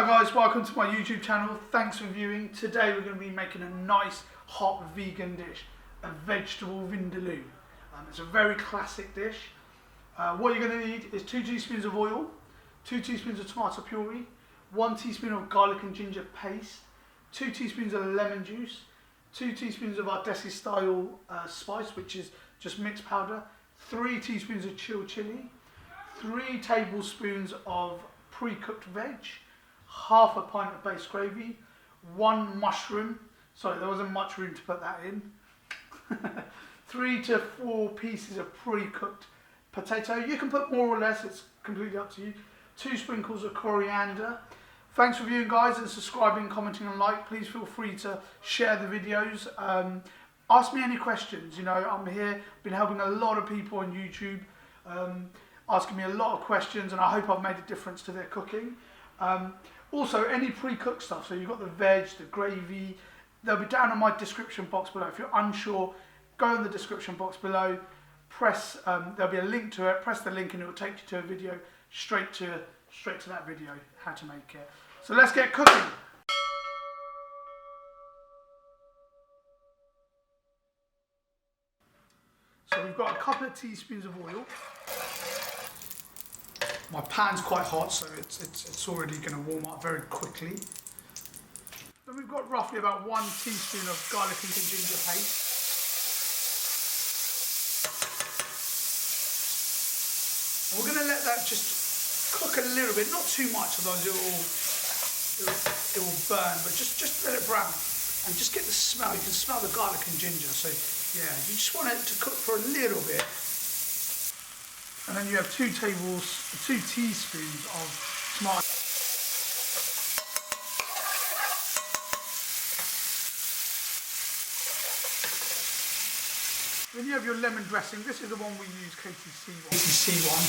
Hi guys, welcome to my YouTube channel. Thanks for viewing. Today we're going to be making a nice hot vegan dish, a vegetable vindaloo. It's a very classic dish. What you're going to need is 2 teaspoons of oil, 2 teaspoons of tomato puree, 1 teaspoon of garlic and ginger paste, 2 teaspoons of lemon juice, 2 teaspoons of our desi style spice, which is just mixed powder, 3 teaspoons of chili, 3 tablespoons of pre-cooked veg, half a pint of base gravy, 1 mushroom, sorry there wasn't much room to put that in, 3 to 4 pieces of pre-cooked potato. You can put more or less, it's completely up to you, 2 sprinkles of coriander. Thanks for viewing guys, and subscribing, commenting and like. Please feel free to share the videos. Ask me any questions, you know, I'm here, been helping a lot of people on YouTube, asking me a lot of questions, and I hope I've made a difference to their cooking. Also, any pre-cooked stuff, so you've got the veg, the gravy, they'll be down in my description box below. If you're unsure, go in the description box below, press, there'll be a link to it, press the link and it will take you to a video, straight to that video, how to make it. So let's get cooking. So we've got a couple of teaspoons of oil. My pan's quite hot, so it's already going to warm up very quickly. Then we've got roughly about 1 teaspoon of garlic and ginger paste. And we're going to let that just cook a little bit, not too much, otherwise it will burn, but just let it brown. And just get the smell, you can smell the garlic and ginger, so yeah, you just want it to cook for a little bit. And then you have 2 teaspoons of tomato. Then you have your lemon dressing. This is the one we use, KTC one.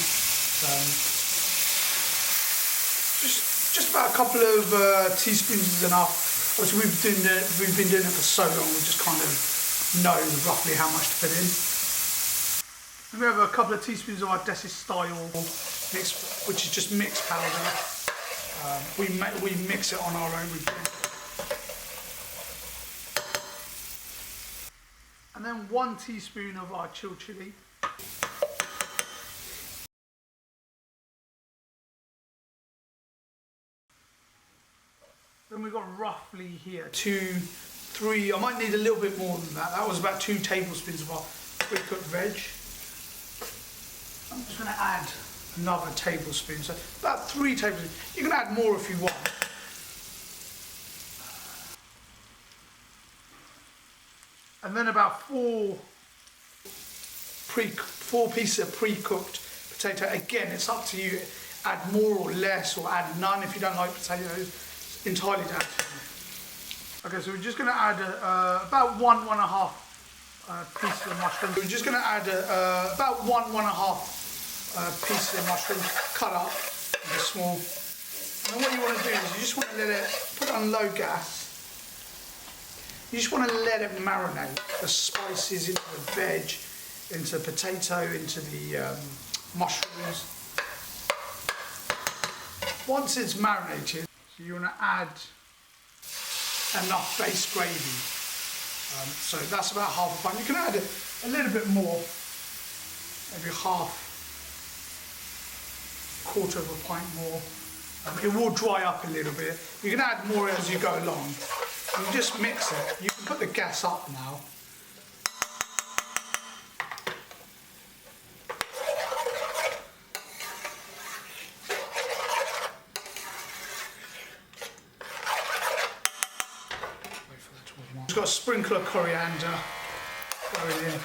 Just about a couple of teaspoons is enough. Obviously we've been doing it for so long, we just kind of know roughly how much to put in. And we have a couple of teaspoons of our desi style mix, which is just mixed powder. We mix it on our own. And then 1 teaspoon of our chili. Then we've got roughly here 2, 3, I might need a little bit more than that. That was about 2 tablespoons of our pre-cooked veg. I'm just going to add another tablespoon, so about 3 tablespoons. You can add more if you want. And then about 4 pieces of pre-cooked potato. Again, it's up to you. Add more or less, or add none if you don't like potatoes. It's entirely down to you. Okay, so we're just going to add about 1.5 pieces of mushroom. We're just going to add about 1.5 pieces of mushroom cut up into small. And then what you want to do is you just want to let it, put it on low gas. You just want to let it marinate. The spices into the veg, into the potato, into the mushrooms. Once it's marinated, so you want to add enough base gravy. So that's about half a pint. You can add a little bit more, maybe quarter of a pint more. It will dry up a little bit. You can add more as you go along. You just mix it. You can put the gas up now. Just got a sprinkle of coriander going in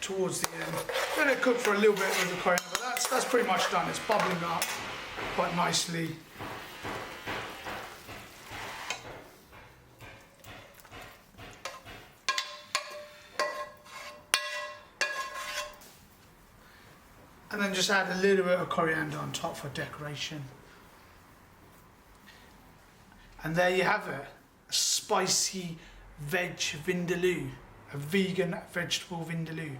towards the end. Let it cook for a little bit with the coriander, but that's pretty much done. It's bubbling up quite nicely. And then just add a little bit of coriander on top for decoration. And there you have it, a spicy veg vindaloo, a vegan vegetable vindaloo.